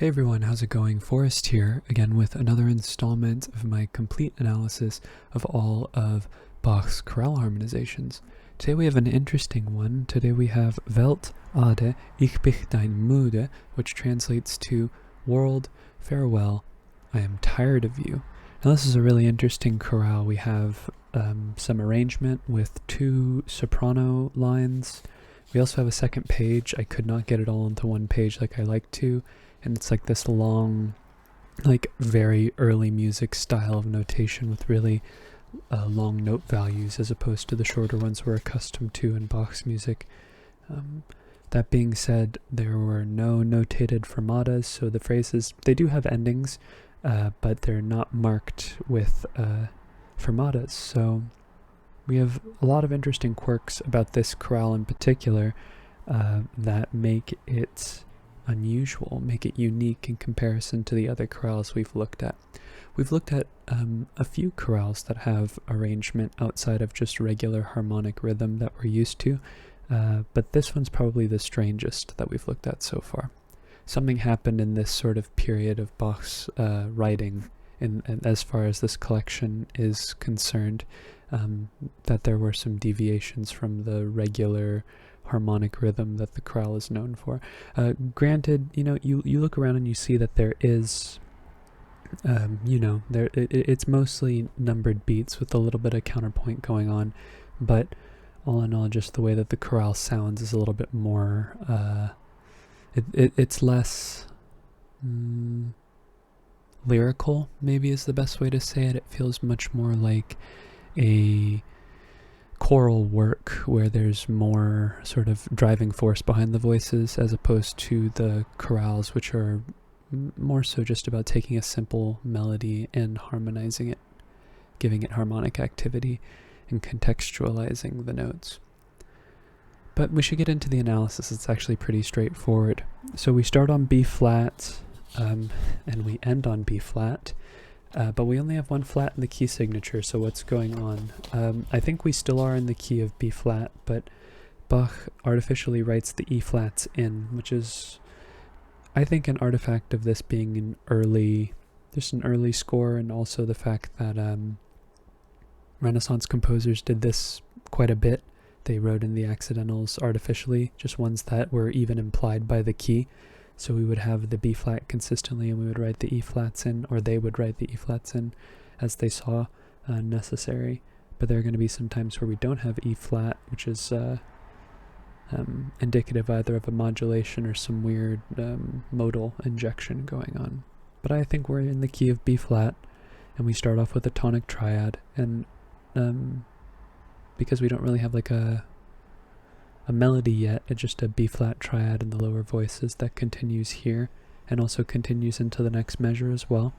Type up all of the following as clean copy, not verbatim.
Hey everyone, how's it going? Forrest here, again with another installment of my complete analysis of all of Bach's chorale harmonizations. Today we have an interesting one. Today we have Welt, ich bin dein müde, which translates to World, farewell, I am tired of you. Now this is a really interesting chorale. We have some arrangement with two soprano lines. We also have a second page. I could not get it all into one page like I like to. And it's like this long, like very early music style of notation with really long note values as opposed to the shorter ones we're accustomed to in Bach's music. That being said, there were no notated fermatas, so the phrases, they do have endings, but they're not marked with fermatas. So we have a lot of interesting quirks about this chorale in particular that make it unusual, make it unique in comparison to the other chorales we've looked at. We've looked at a few chorales that have arrangement outside of just regular harmonic rhythm that we're used to, but this one's probably the strangest that we've looked at so far. Something happened in this sort of period of Bach's writing, in as far as this collection is concerned, that there were some deviations from the regular harmonic rhythm that the chorale is known for. Granted, you look around and you see that there is, it's mostly numbered beats with a little bit of counterpoint going on, but all in all, just the way that the chorale sounds is a little bit more, it's less lyrical, maybe is the best way to say it. It feels much more like a choral work where there's more sort of driving force behind the voices as opposed to the chorales, which are more so just about taking a simple melody and harmonizing it, giving it harmonic activity and contextualizing the notes. But we should get into the analysis. It's actually pretty straightforward. So we start on B flat and we end on B flat. But we only have one flat in the key signature, so what's going on? I think we still are in the key of B flat, but Bach artificially writes the E flats in, which is, I think, an artifact of this being an early score, and also the fact that Renaissance composers did this quite a bit. They wrote in the accidentals artificially, just ones that were even implied by the key. So we would have the B flat consistently, and we would write the E flats in, or they would write the E flats in as they saw necessary. But there are going to be some times where we don't have E flat, which is indicative either of a modulation or some weird modal injection going on. But I think we're in the key of B flat, and we start off with a tonic triad, and because we don't really have like a melody yet, it's just a B flat triad in the lower voices that continues here and also continues into the next measure as well.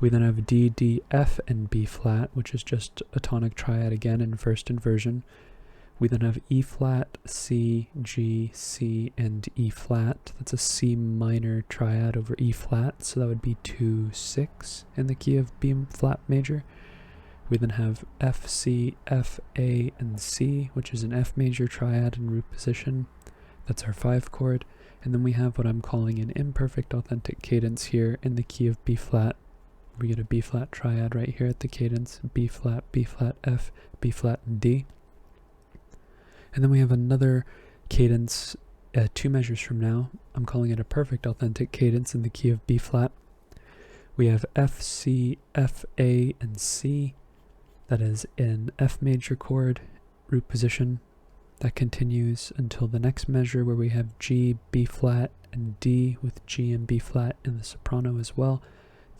We then have D, D, F, and B flat, which is just a tonic triad again in first inversion. We then have E flat, C, G, C, and E flat. That's a C minor triad over E flat, so that would be 2, 6 in the key of B flat major. We then have F, C, F, A, and C, which is an F major triad in root position. That's our 5 chord. And then we have what I'm calling an imperfect authentic cadence here in the key of B flat. We get a B flat triad right here at the cadence, B flat, F, B flat, and D. And then we have another cadence 2 measures from now. I'm calling it a perfect authentic cadence in the key of B flat. We have F, C, F, A, and C. That is an F major chord, root position. That continues until the next measure where we have G, B flat, and D with G and B flat in the soprano as well.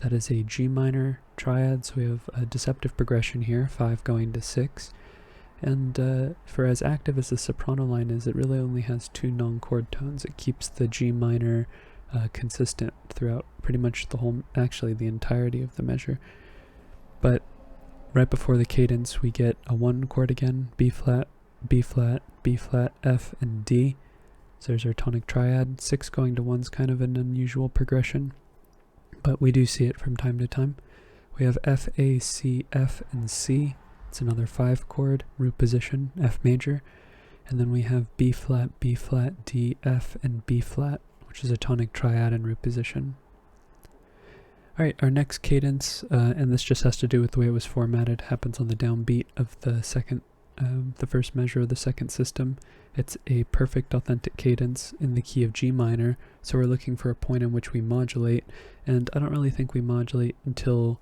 That is a G minor triad, so we have a deceptive progression here, 5 going to 6. And for as active as the soprano line is, it really only has 2 non-chord tones. It keeps the G minor consistent throughout pretty much the entirety of the measure. But right before the cadence, we get a 1 chord again, B flat, B flat, B flat, F, and D. So there's our tonic triad. 6 going to 1's kind of an unusual progression, but we do see it from time to time. We have F, A, C, F, and C. It's another 5 chord, root position, F major. And then we have B flat, D, F, and B flat, which is a tonic triad in root position. Alright, our next cadence, and this just has to do with the way it was formatted, happens on the downbeat of the first measure of the second system. It's a perfect authentic cadence in the key of G minor, so we're looking for a point in which we modulate, and I don't really think we modulate until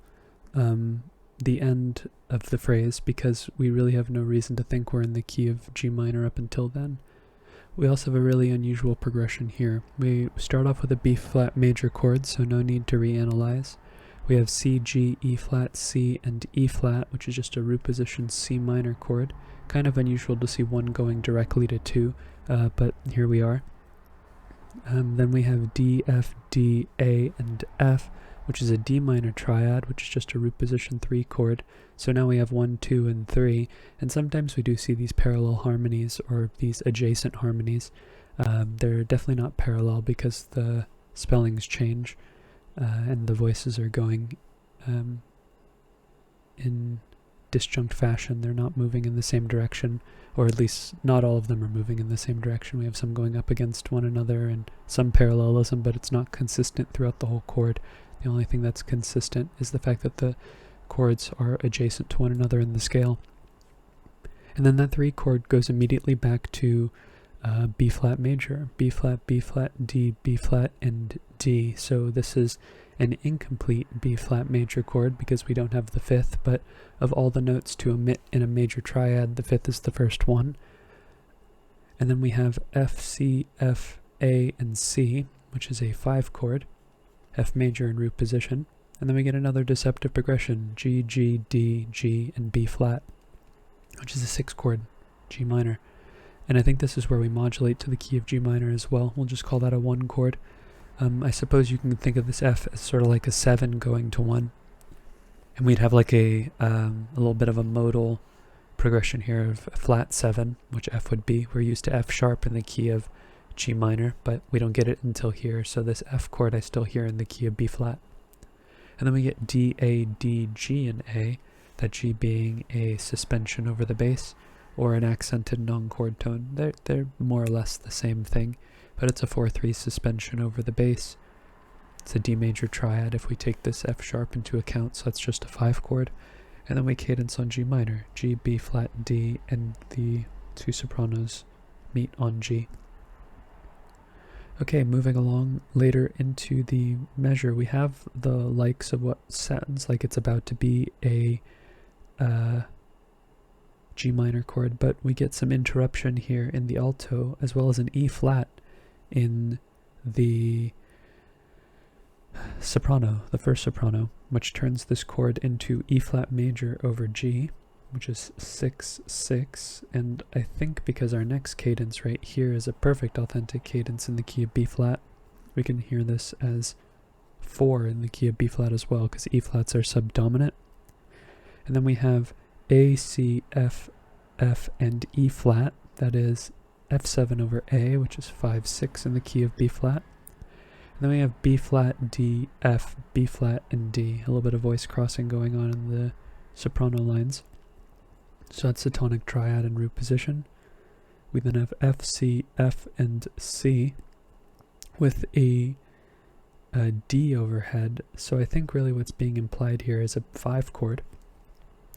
the end of the phrase, because we really have no reason to think we're in the key of G minor up until then. We also have a really unusual progression here. We start off with a B flat major chord, so no need to reanalyze. We have C, G, E flat, C, and E flat, which is just a root position C minor chord. Kind of unusual to see one going directly to 2, but here we are. Then we have D, F, D, A, and F, which is a D minor triad, which is just a root position 3 chord. So now we have 1, 2, and 3, and sometimes we do see these parallel harmonies or these adjacent harmonies. They're definitely not parallel because the spellings change and the voices are going in disjunct fashion. They're not moving in the same direction, or at least not all of them are moving in the same direction. We have some going up against one another and some parallelism, but it's not consistent throughout the whole chord. The only thing that's consistent is the fact that the chords are adjacent to one another in the scale. And then that 3 chord goes immediately back to B flat major, B flat, D, B flat, and D. So this is an incomplete B flat major chord because we don't have the 5th, but of all the notes to omit in a major triad, the 5th is the first one. And then we have F, C, F, A, and C, which is a 5 chord, F major in root position. And then we get another deceptive progression, G, G, D, G, and B flat, which is a 6 chord, G minor. And I think this is where we modulate to the key of G minor as well. We'll just call that a 1 chord. I suppose you can think of this F as sort of like a 7 going to 1. And we'd have like a little bit of a modal progression here of a flat 7, which F would be. We're used to F sharp in the key of G minor, but we don't get it until here. So this F chord I still hear in the key of B flat. And then we get D, A, D, G, and A, that G being a suspension over the bass, or an accented non-chord tone. They're more or less the same thing, but it's a 4-3 suspension over the bass. It's a D major triad if we take this F sharp into account, so that's just a 5 chord. And then we cadence on G minor, G, B flat, D, and the 2 sopranos meet on G. Okay, moving along later into the measure, we have the likes of what sounds like it's about to be a G minor chord, but we get some interruption here in the alto, as well as an E flat in the soprano, the first soprano, which turns this chord into E flat major over G, which is 6-6, and I think because our next cadence right here is a perfect authentic cadence in the key of B flat, we can hear this as 4 in the key of B flat as well, because E flats are subdominant. And then we have A, C, F, F, and E flat, that is F7 over A, which is 5-6 in the key of B flat. And then we have B flat, D, F, B flat, and D, a little bit of voice crossing going on in the soprano lines. So that's the tonic triad in root position. We then have F, C, F, and C with a D overhead. So I think really what's being implied here is a 5 chord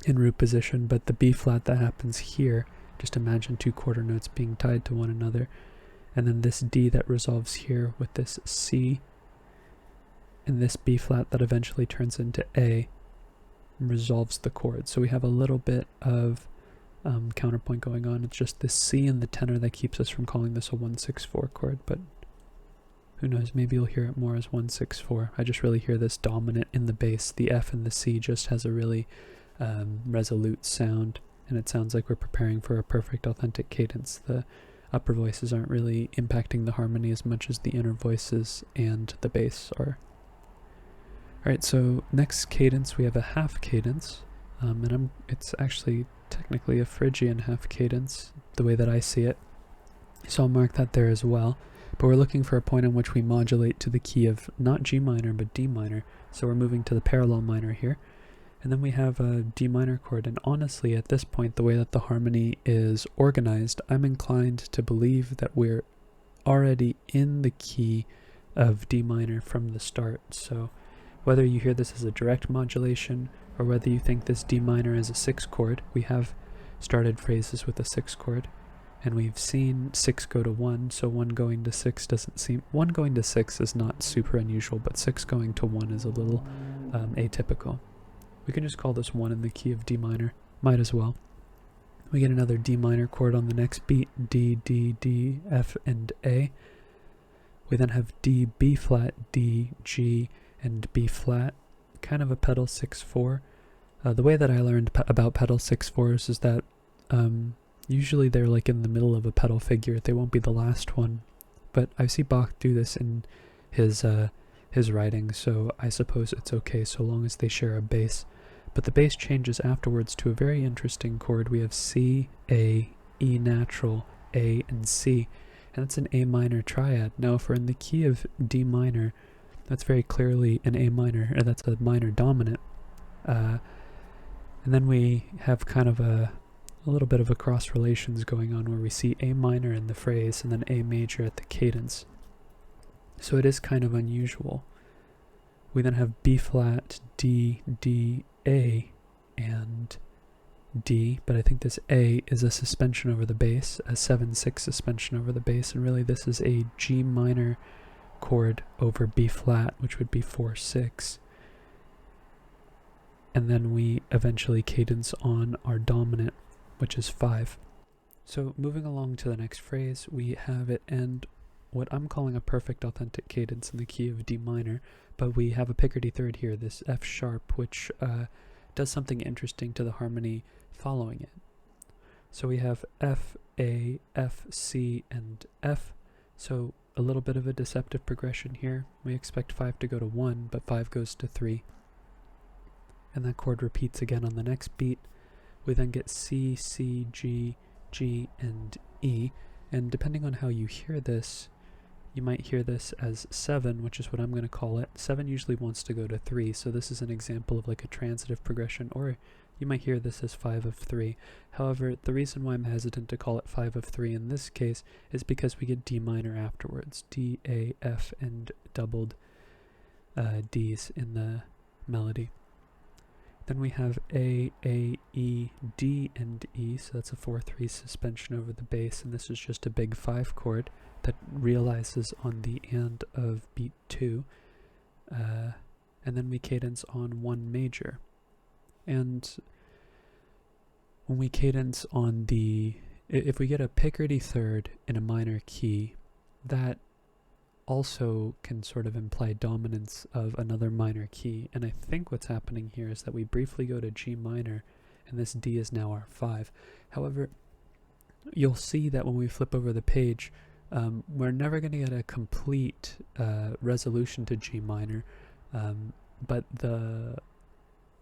in root position, but the B flat that happens here, just imagine 2 quarter notes being tied to one another. And then this D that resolves here with this C, and this B flat that eventually turns into A, resolves the chord. So we have a little bit of counterpoint going on. It's just this C in the tenor that keeps us from calling this a 1-6-4 chord, but who knows, maybe you'll hear it more as 1-6-4. I just really hear this dominant in the bass. The F and the C just has a really resolute sound, and it sounds like we're preparing for a perfect authentic cadence. The upper voices aren't really impacting the harmony as much as the inner voices and the bass are. Alright, so next cadence we have a half cadence, and it's actually technically a Phrygian half cadence, the way that I see it. So I'll mark that there as well. But we're looking for a point in which we modulate to the key of not G minor, but D minor. So we're moving to the parallel minor here. And then we have a D minor chord, and honestly at this point, the way that the harmony is organized, I'm inclined to believe that we're already in the key of D minor from the start. So Whether you hear this as a direct modulation or whether you think this D minor is a 6 chord, we have started phrases with a 6 chord, and we've seen 6 go to 1, so 1 going to 6 doesn't seem... 1 going to 6 is not super unusual, but 6 going to 1 is a little atypical. We can just call this 1 in the key of D minor. Might as well. We get another D minor chord on the next beat, D, D, D, F, and A. We then have D, B flat, D, G, and B flat, kind of a pedal 6/4. The way that I learned about pedal 6/4s is that usually they're like in the middle of a pedal figure. They won't be the last one, but I see Bach do this in his writing, so I suppose it's okay so long as they share a bass. But the bass changes afterwards to a very interesting chord. We have C, A, E natural, A, and C, and that's an A minor triad. Now if we're in the key of D minor, that's very clearly an A minor, or that's a minor dominant. And then we have kind of a little bit of a cross relations going on where we see A minor in the phrase and then A major at the cadence. So it is kind of unusual. We then have B flat, D, D, A, and D, but I think this A is a suspension over the bass, a 7/6 suspension over the bass, and really this is a G minor chord over B flat, which would be 4/6. And then we eventually cadence on our dominant, which is 5. So moving along to the next phrase, we have it end what I'm calling a perfect authentic cadence in the key of D minor, but we have a Picardy third here, this F sharp, which does something interesting to the harmony following it. So we have F, A, F, C, and F. So a little bit of a deceptive progression here. We expect 5 to go to 1, but 5 goes to 3. And that chord repeats again on the next beat. We then get C, C, G, G, and E. And depending on how you hear this, you might hear this as 7, which is what I'm going to call it. 7 usually wants to go to 3, so this is an example of like a transitive progression, or you might hear this as 5 of 3. However, the reason why I'm hesitant to call it 5 of 3 in this case is because we get D minor afterwards. D, A, F, and doubled Ds in the melody. Then we have A, E, D, and E, so that's a 4/3 suspension over the bass, and this is just a big 5 chord that realizes on the and of beat 2. And then we cadence on 1 major. And when we cadence on if we get a Picardy third in a minor key, that also can sort of imply dominance of another minor key. And I think what's happening here is that we briefly go to G minor, and this D is now our 5. However, you'll see that when we flip over the page, we're never going to get a complete resolution to G minor, but the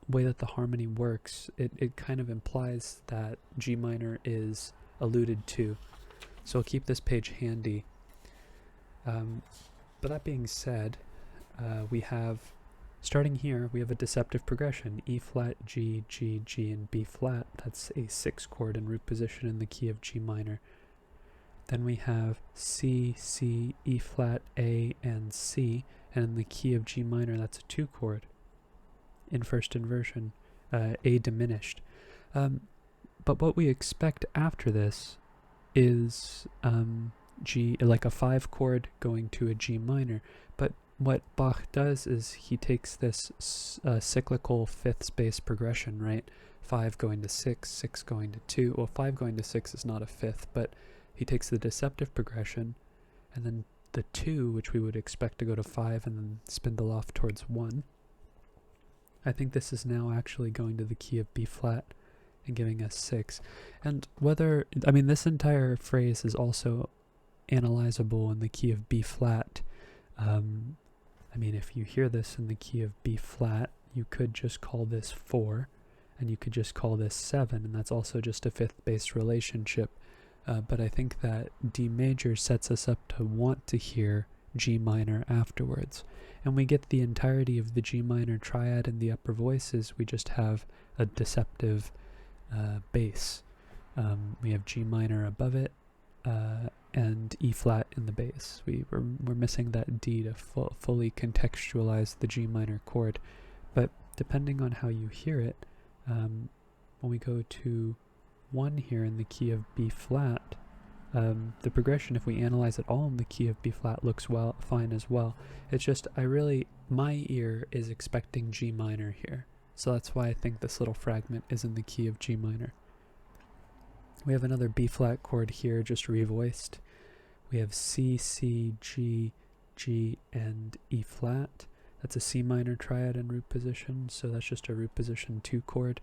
way that the harmony works, it kind of implies that G minor is alluded to. So I'll keep this page handy. But that being said, we have, starting here, we have a deceptive progression, E flat, G, G, G, and B flat. That's a 6 chord in root position in the key of G minor. Then we have C, C, E flat, A, and C, and in the key of G minor, that's a 2 chord in first inversion, A diminished. But what we expect after this is G, like a 5 chord going to a G minor. But what Bach does is he takes this cyclical 5th space progression, right? 5 going to 6, 6 going to 2. Well, 5 going to 6 is not a 5th, but he takes the deceptive progression and then the 2, which we would expect to go to 5 and then spindle off towards 1. I think this is now actually going to the key of B flat and giving us 6. And whether, I mean, this entire phrase is also analyzable in the key of B flat. I mean, if you hear this in the key of B flat, you could just call this 4, and you could just call this 7, and that's also just a 5th bass relationship. But I think that D major sets us up to want to hear G minor afterwards. And we get the entirety of the G minor triad in the upper voices. We just have a deceptive bass. We have G minor above it, and E flat in the bass. We're missing that D to fully contextualize the G minor chord. But depending on how you hear it, when we go to 1 here in the key of B flat, the progression, if we analyze it all in the key of B flat, looks fine as well. It's just my ear is expecting G minor here. So that's why I think this little fragment is in the key of G minor. We have another B flat chord here, just revoiced. We have C, C, G, G, and E flat. That's a C minor triad in root position, so that's just a root position 2 chord.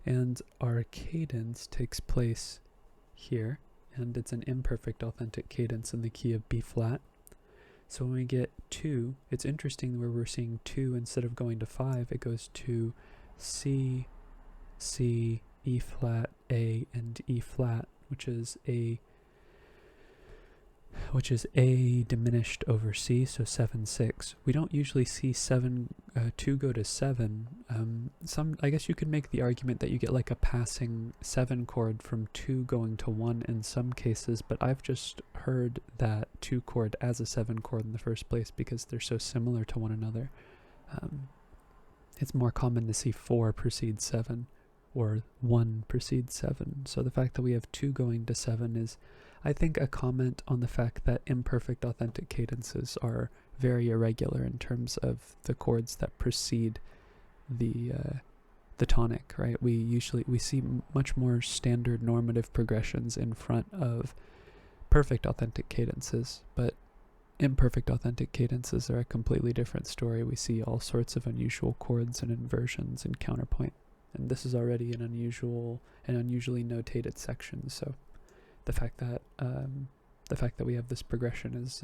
And our cadence takes place here, and it's an imperfect authentic cadence in the key of B flat. So when we get 2, it's interesting where we're seeing 2 instead of going to 5, it goes to C, C, E flat, A, and E flat, which is A diminished over C, so 7, 6. We don't usually see 2 go to 7. I guess you could make the argument that you get like a passing 7 chord from 2 going to 1 in some cases, but I've just heard that 2 chord as a 7 chord in the first place because they're so similar to one another. It's more common to see 4 precede 7 or 1 precedes 7. So the fact that we have 2 going to 7 is, I think, a comment on the fact that imperfect authentic cadences are very irregular in terms of the chords that precede the tonic, right? We see much more standard normative progressions in front of perfect authentic cadences, but imperfect authentic cadences are a completely different story. We see all sorts of unusual chords and inversions and counterpoint, and this is already an unusually notated section. So the fact that we have this progression is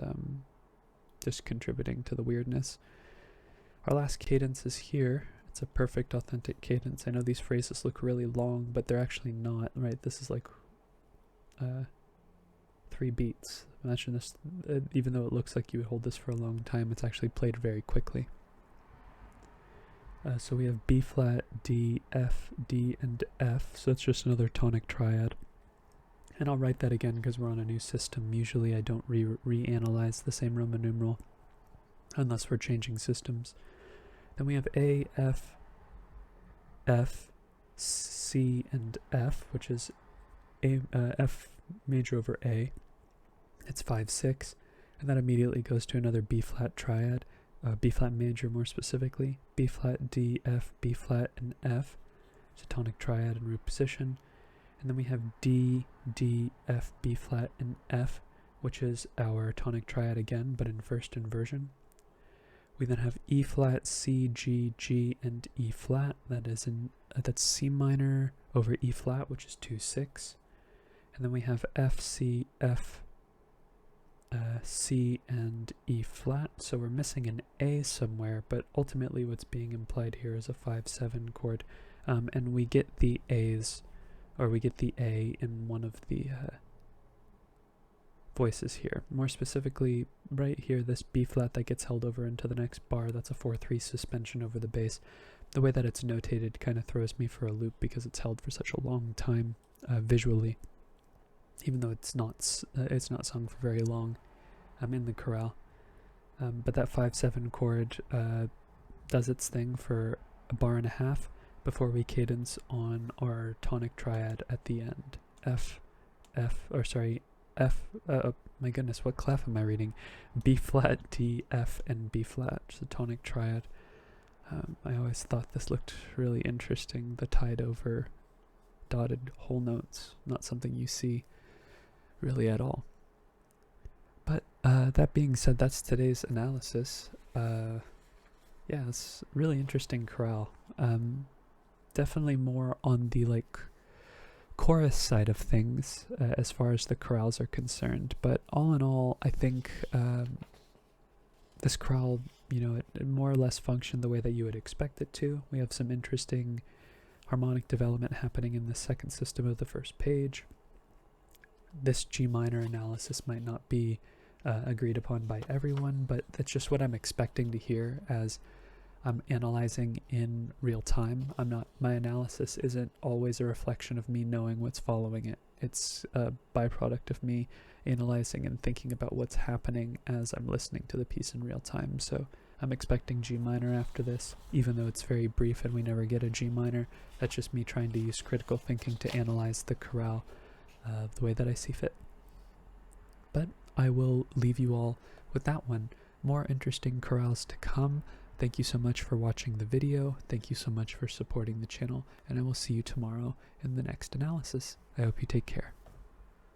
just contributing to the weirdness. Our last cadence is here. It's a perfect authentic cadence. I know these phrases look really long, but they're actually not, right? This is like 3 beats. Imagine this, even though it looks like you would hold this for a long time, it's actually played very quickly. So we have B flat, D, F, D, and F. So it's just another tonic triad. And I'll write that again because we're on a new system. Usually I don't reanalyze the same Roman numeral unless we're changing systems. Then we have A, F, F, C, and F, which is F major over A. It's 5, 6, and that immediately goes to another B flat triad, B flat major more specifically, B flat, D, F, B flat, and F. It's a tonic triad in root position. And then we have D, D, F, B flat, and F, which is our tonic triad again, but in first inversion. We then have E flat, C, G, G, and E flat. That's C minor over E flat, which is 2, 6. And then we have F, C, F, C, and E flat. So we're missing an A somewhere, but ultimately what's being implied here is a 5, 7 chord. And we get the A's, or we get the A in one of the voices here. More specifically, right here, this B flat that gets held over into the next bar, that's a 4-3 suspension over the bass. The way that it's notated kind of throws me for a loop because it's held for such a long time visually, even though it's not sung for very long in the chorale. But that 5-7 chord does its thing for a bar and a half before we cadence on our tonic triad at the end. My goodness, what clef am I reading? B flat, D, F, and B flat, just a tonic triad. I always thought this looked really interesting, the tied over dotted whole notes, not something you see really at all. But that being said, that's today's analysis. Yeah, it's really interesting chorale. Definitely more on the chorus side of things as far as the chorales are concerned, but all in all, I think this chorale, it more or less functioned the way that you would expect it to. We have some interesting harmonic development happening in the second system of the first page. This G minor analysis might not be agreed upon by everyone, but that's just what I'm expecting to hear as I'm analyzing in real time. My analysis isn't always a reflection of me knowing what's following it. It's a byproduct of me analyzing and thinking about what's happening as I'm listening to the piece in real time. So I'm expecting G minor after this, even though it's very brief and we never get a G minor. That's just me trying to use critical thinking to analyze the chorale the way that I see fit. But I will leave you all with that one. More interesting chorales to come. Thank you so much for watching the video. Thank you so much for supporting the channel, and I will see you tomorrow in the next analysis. I hope you take care.